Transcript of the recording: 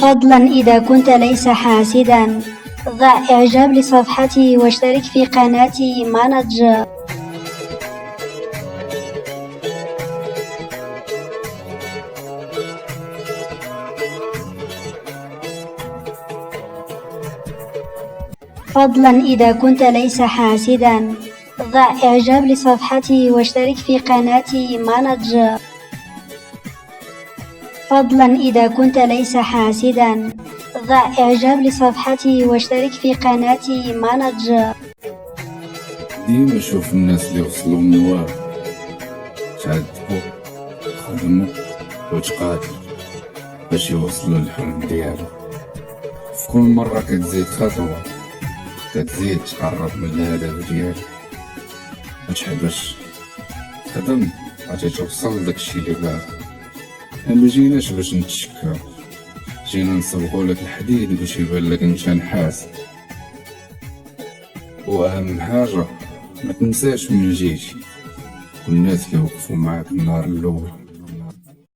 فضلا إذا كنت ليس حاسدا، ضع إعجاب لصفحتي واشترك في قناتي مانج. فضلا إذا كنت ليس حاسدا، ضع إعجاب لصفحتي واشترك في قناتي مانج. فضلا إذا كنت ليس حاسدا، ضع إعجاب لصفحتي واشترك في قناتي مانج. ديما نشوف الناس اللي وصلوا النواب تعذبوا خدموا وتقاتلوا باش يوصلوا للحلم ديالهم. في كل مرة كتزيد خطوة كتزيد تقرب من الهدف ديالك. متحبش خدم غادي توصل لداكشي اللي باغي. مجيناش باش نتشكاو، جينا نصبغو لك الحديد باش يبان لك انت نحاس. واهم حاجة ما تنساش من جيتي والناس اللي وقفوا معاك النهار الاول.